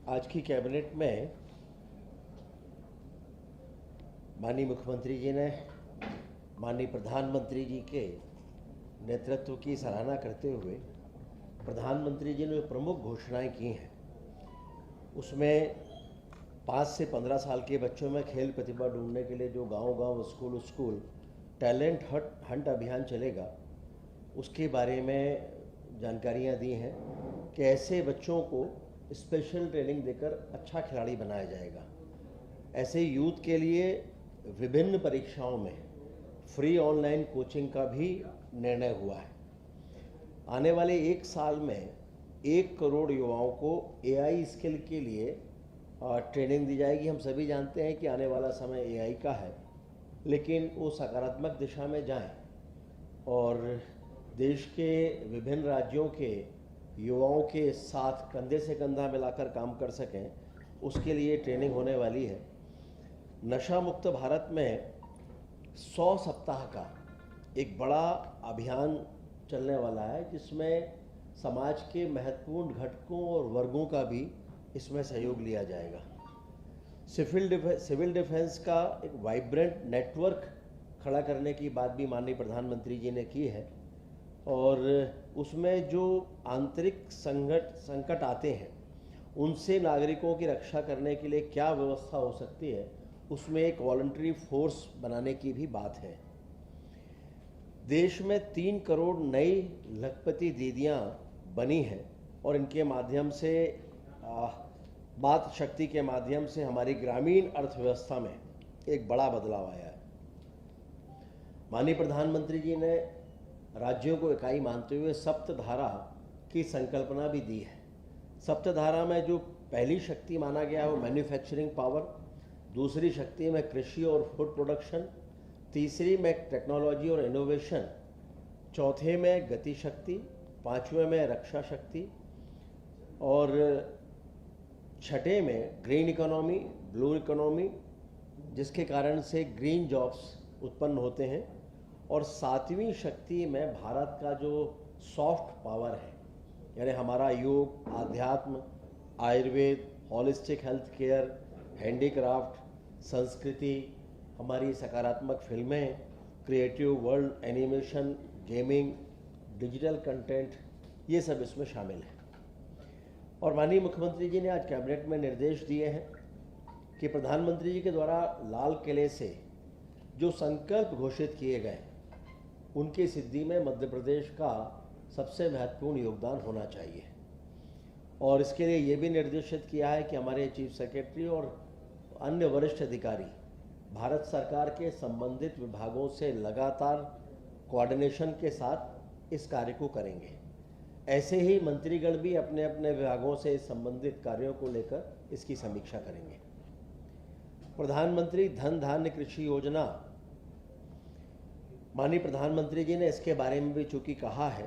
आज की कैबिनेट में माननीय मुख्यमंत्री जी ने माननीय प्रधानमंत्री जी के नेतृत्व की सराहना करते हुए प्रधानमंत्री जी ने जो प्रमुख घोषणाएं की हैं उसमें 5 से 15 साल के बच्चों में खेल प्रतिभा ढूंढने के लिए जो गांव-गांव, स्कूल टैलेंट हंट अभियान चलेगा, उसके बारे में जानकारियां दी हैं कि ऐसे बच्चों को स्पेशल ट्रेनिंग देकर अच्छा खिलाड़ी बनाया जाएगा। ऐसे यूथ के लिए विभिन्न परीक्षाओं में फ्री ऑनलाइन कोचिंग का भी निर्णय हुआ है। आने वाले 1 साल में 1 करोड़ युवाओं को एआई स्किल के लिए ट्रेनिंग दी जाएगी। हम सभी जानते हैं कि आने वाला समय एआई का है, लेकिन वो सकारात्मक दिशा में जाएं और देश के विभिन्न राज्यों के युवाओं के साथ कंधे से कंधा मिलाकर काम कर सकें, उसके लिए ट्रेनिंग होने वाली है। नशा मुक्त भारत में 100 सप्ताह का एक बड़ा अभियान चलने वाला है, जिसमें समाज के महत्वपूर्ण घटकों और वर्गों का भी इसमें सहयोग लिया जाएगा। सिविल डिफेंस का एक वाइब्रेंट नेटवर्क खड़ा करने की बात भी माननीय प्रधानमंत्री जी ने की है और उसमें जो आंतरिक संकट आते हैं उनसे नागरिकों की रक्षा करने के लिए क्या व्यवस्था हो सकती है, उसमें एक वॉलंटरी फोर्स बनाने की भी बात है। देश में 3 करोड़ नई लखपति दीदियाँ बनी हैं और इनके माध्यम से मातृ शक्ति के माध्यम से हमारी ग्रामीण अर्थव्यवस्था में एक बड़ा बदलाव आया है। माननीय प्रधानमंत्री जी ने राज्यों को इकाई मानते हुए सप्तधारा की संकल्पना भी दी है। सप्तधारा में जो पहली शक्ति माना गया है वो मैन्युफैक्चरिंग पावर, दूसरी शक्ति में कृषि और फूड प्रोडक्शन, तीसरी में टेक्नोलॉजी और इनोवेशन, चौथे में गति शक्ति, पांचवें में रक्षा शक्ति और छठे में ग्रीन इकोनॉमी, ब्लू इकोनॉमी, जिसके कारण से ग्रीन जॉब्स उत्पन्न होते हैं, और सातवीं शक्ति में भारत का जो सॉफ्ट पावर है, यानी हमारा योग, आध्यात्म, Ayurveda, holistic health care, handicraft, संस्कृति, हमारी सकारात्मक फिल्में, creative world animation, gaming, digital content, ये सब इसमें शामिल है। और माननीय मुख्यमंत्री जी ने आज कैबिनेट में निर्देश दिए हैं कि प्रधानमंत्री जी के द्वारा लाल किले से जो संकल्प घोषित किए गए उनकी सिद्धि में मध्य प्रदेश का सबसे महत्वपूर्ण योगदान होना चाहिए। और इसके लिए ये भी निर्देशित किया है कि हमारे चीफ सेक्रेटरी और अन्य वरिष्ठ अधिकारी भारत सरकार के संबंधित विभागों से लगातार कोऑर्डिनेशन के साथ इस कार्य को करेंगे। ऐसे ही मंत्रीगण भी अपने अपने विभागों से संबंधित कार्यों को लेकर इसकी समीक्षा करेंगे। प्रधानमंत्री धन धान्य कृषि योजना, माननीय प्रधानमंत्री जी ने इसके बारे में भी चूंकि कहा है,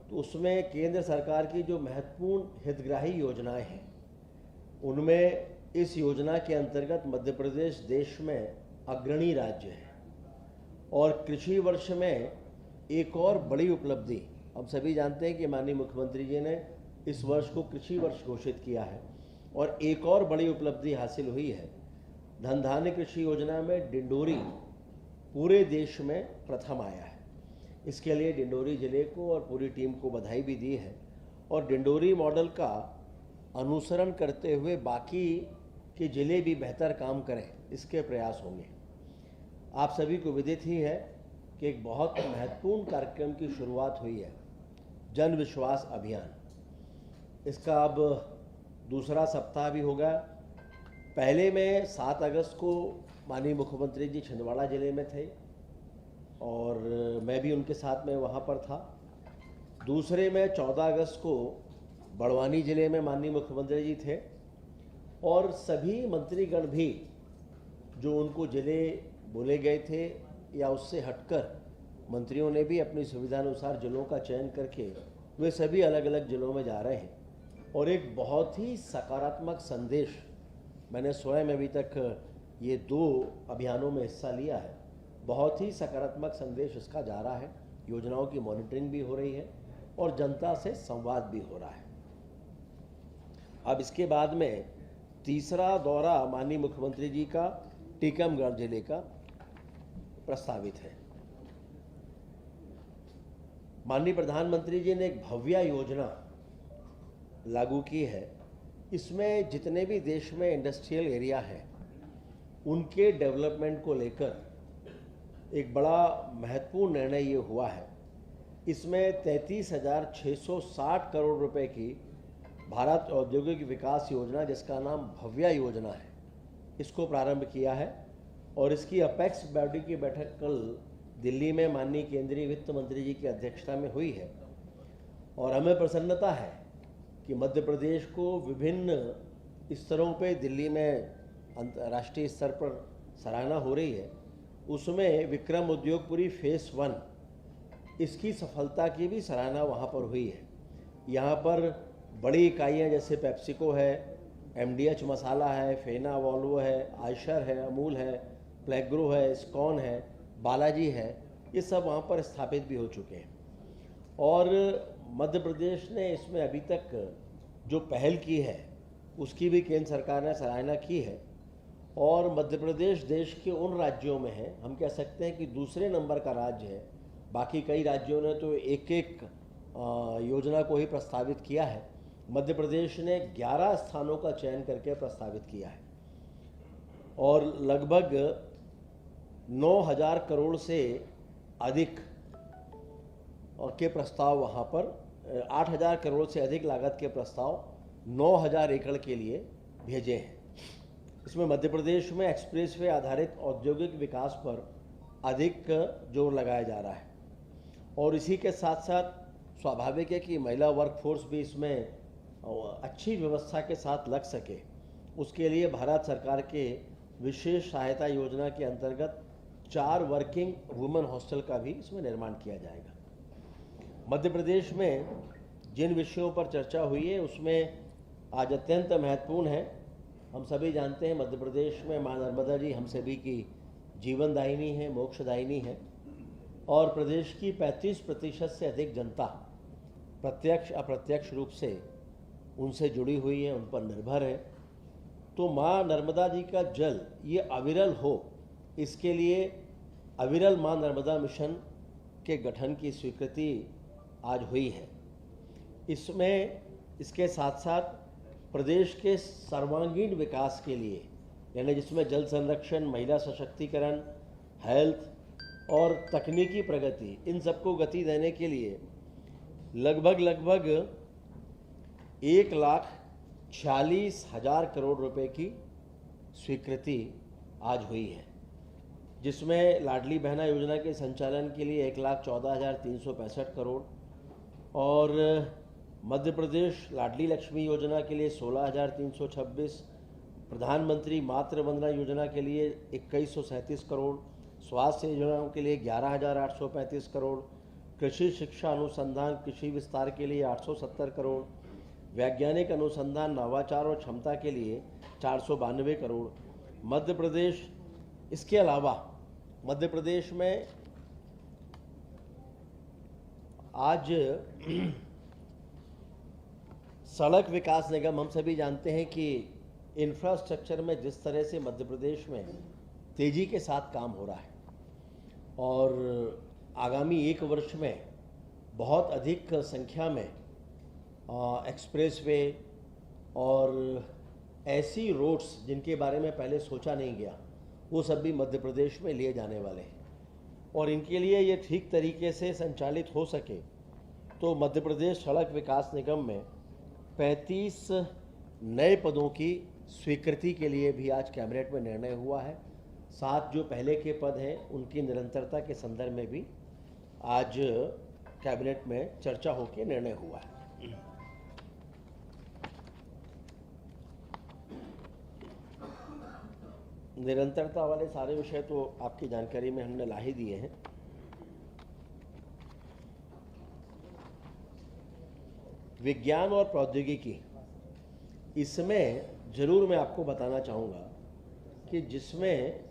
तो उसमें केंद्र सरकार की जो महत्वपूर्ण हितग्राही योजनाएं हैं उनमें इस योजना के अंतर्गत मध्य प्रदेश देश में अग्रणी राज्य है। और कृषि वर्ष में एक और बड़ी उपलब्धि, हम सभी जानते हैं कि माननीय मुख्यमंत्री जी ने इस वर्ष को कृषि वर्ष घोषित किया है और एक और बड़ी उपलब्धि हासिल हुई है। धन धान्य कृषि योजना में डिंडोरी पूरे देश में प्रथम आया है। इसके लिए डिंडोरी जिले को और पूरी टीम को बधाई भी दी है और डिंडोरी मॉडल का अनुसरण करते हुए बाकी के जिले भी बेहतर काम करें, इसके प्रयास होंगे। आप सभी को विदित ही है कि एक बहुत महत्वपूर्ण कार्यक्रम की शुरुआत हुई है, जन विश्वास अभियान। इसका अब दूसरा सप्ताह भी होगा। पहले में 7 अगस्त को माननीय मुख्यमंत्री जी छिंदवाड़ा जिले में थे और मैं भी उनके साथ में वहाँ पर था। दूसरे में 14 अगस्त को बड़वानी जिले में माननीय मुख्यमंत्री जी थे और सभी मंत्रीगण भी जो उनको जिले बोले गए थे या उससे हटकर मंत्रियों ने भी अपनी सुविधानुसार जिलों का चयन करके वे सभी अलग अलग जिलों में जा रहे हैं। और एक बहुत ही सकारात्मक संदेश, मैंने स्वयं अभी तक ये 2 अभियानों में हिस्सा लिया है, बहुत ही सकारात्मक संदेश इसका जा रहा है। योजनाओं की मॉनिटरिंग भी हो रही है और जनता से संवाद भी हो रहा है। अब इसके बाद में तीसरा दौरा माननीय मुख्यमंत्री जी का टीकमगढ़ जिले का प्रस्तावित है। माननीय प्रधानमंत्री जी ने एक भव्य योजना लागू की है। इसमें जितने भी देश में इंडस्ट्रियल एरिया है उनके डेवलपमेंट को लेकर एक बड़ा महत्वपूर्ण निर्णय ये हुआ है। इसमें 33,660 करोड़ रुपए की भारत औद्योगिक विकास योजना, जिसका नाम भव्य योजना है, इसको प्रारंभ किया है। और इसकी अपेक्स बॉडी की बैठक कल दिल्ली में माननीय केंद्रीय वित्त मंत्री जी की अध्यक्षता में हुई है। और हमें प्रसन्नता है कि मध्य प्रदेश को विभिन्न स्तरों पे दिल्ली में अंतर्राष्ट्रीय स्तर पर सराहना हो रही है। उसमें विक्रम उद्योगपुरी फेस 1 इसकी सफलता की भी सराहना वहाँ पर हुई है। यहाँ पर बड़ी इकाइयाँ जैसे पेप्सिको है, MDH मसाला है, फेना वॉल्वो है, आयशर है, अमूल है, प्लेग्रो है, स्कॉन है, बालाजी है, ये सब वहाँ पर स्थापित भी हो चुके हैं। और मध्य प्रदेश ने इसमें अभी तक जो पहल की है उसकी भी केंद्र सरकार ने सराहना की है। और मध्य प्रदेश देश के उन राज्यों में है, हम कह सकते हैं कि दूसरे नंबर का राज्य है। बाकी कई राज्यों ने तो एक एक योजना को ही प्रस्तावित किया है। मध्य प्रदेश ने 11 स्थानों का चयन करके प्रस्तावित किया है और लगभग 9,000 करोड़ से अधिक के प्रस्ताव वहाँ पर 8,000 करोड़ से अधिक लागत के प्रस्ताव 9,000 एकड़ के लिए भेजे हैं। इसमें मध्य प्रदेश में एक्सप्रेसवे आधारित औद्योगिक विकास पर अधिक जोर लगाया जा रहा है। और इसी के साथ साथ स्वाभाविक है कि महिला वर्कफोर्स भी इसमें अच्छी व्यवस्था के साथ लग सके, उसके लिए भारत सरकार के विशेष सहायता योजना के अंतर्गत 4 वर्किंग वुमेन हॉस्टल का भी इसमें निर्माण किया जाएगा। मध्य प्रदेश में जिन विषयों पर चर्चा हुई है उसमें आज अत्यंत महत्वपूर्ण है। हम सभी जानते हैं मध्य प्रदेश में माँ नर्मदा जी हम सभी की जीवनदायिनी है, मोक्षदायिनी है। और प्रदेश की 35% से अधिक जनता प्रत्यक्ष अप्रत्यक्ष रूप से उनसे जुड़ी हुई है, उन पर निर्भर है। तो माँ नर्मदा जी का जल ये अविरल हो, इसके लिए अविरल माँ नर्मदा मिशन के गठन की स्वीकृति आज हुई है। इसमें इसके साथ साथ प्रदेश के सर्वांगीण विकास के लिए, यानी जिसमें जल संरक्षण, महिला सशक्तिकरण, हेल्थ और तकनीकी प्रगति, इन सबको गति देने के लिए लगभग 1,46,000 करोड़ रुपए की स्वीकृति आज हुई है, जिसमें लाडली बहना योजना के संचालन के लिए 1,14,365 करोड़ और मध्य प्रदेश लाडली लक्ष्मी योजना के लिए 16,326, प्रधानमंत्री मातृ वंदना योजना के लिए 2,137 करोड़, स्वास्थ्य योजनाओं के लिए 11,835 करोड़, कृषि शिक्षा अनुसंधान कृषि विस्तार के लिए 870 करोड़, वैज्ञानिक अनुसंधान नवाचार और क्षमता के लिए 492 करोड़। मध्य प्रदेश, इसके अलावा मध्य प्रदेश में आज सड़क विकास निगम, हम सभी जानते हैं कि इंफ्रास्ट्रक्चर में जिस तरह से मध्य प्रदेश में तेज़ी के साथ काम हो रहा है और आगामी 1 वर्ष में बहुत अधिक संख्या में एक्सप्रेसवे और ऐसी रोड्स जिनके बारे में पहले सोचा नहीं गया, वो सब भी मध्य प्रदेश में लिए जाने वाले हैं। और इनके लिए ये ठीक तरीके से संचालित हो सके तो मध्य प्रदेश सड़क विकास निगम में 35 नए पदों की स्वीकृति के लिए भी आज कैबिनेट में निर्णय हुआ है। 7 जो पहले के पद हैं उनकी निरंतरता के संदर्भ में भी आज कैबिनेट में चर्चा होकर निर्णय हुआ है। निरंतरता वाले सारे विषय तो आपकी जानकारी में हमने ला ही दिए हैं। विज्ञान और प्रौद्योगिकी, इसमें जरूर मैं आपको बताना चाहूँगा कि जिसमें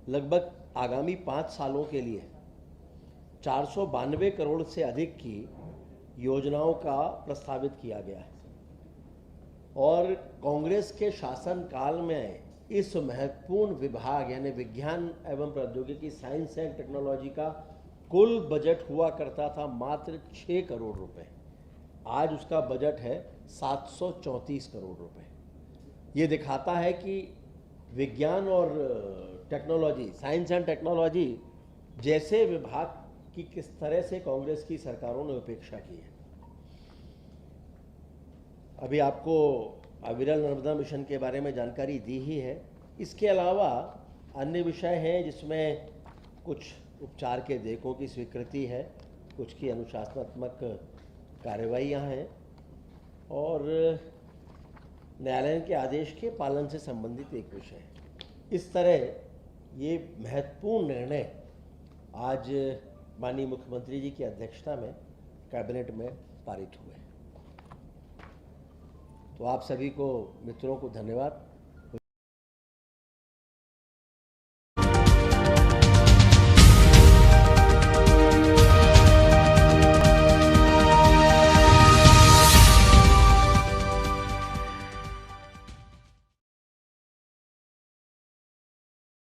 लगभग आगामी 5 सालों के लिए 492 करोड़ से अधिक की योजनाओं का प्रस्तावित किया गया है और कांग्रेस के शासनकाल में इस महत्वपूर्ण विभाग यानी विज्ञान एवं प्रौद्योगिकी, साइंस एंड टेक्नोलॉजी का कुल बजट हुआ करता था मात्र 6 करोड़ रुपए। आज उसका बजट है 734 करोड़ रुपए। ये दिखाता है कि विज्ञान और टेक्नोलॉजी, साइंस एंड टेक्नोलॉजी जैसे विभाग की किस तरह से कांग्रेस की सरकारों ने उपेक्षा की है। अभी आपको अविरल नर्मदा मिशन के बारे में जानकारी दी ही है। इसके अलावा अन्य विषय हैं जिसमें कुछ उपचार के देयकों की स्वीकृति है, कुछ की अनुशासनात्मक कार्रवाइयाँ हैं और न्यायालय के आदेश के पालन से संबंधित एक विषय है। इस तरह ये महत्वपूर्ण निर्णय आज माननीय मुख्यमंत्री जी की अध्यक्षता में कैबिनेट में पारित हुए। तो आप सभी को, मित्रों को धन्यवाद।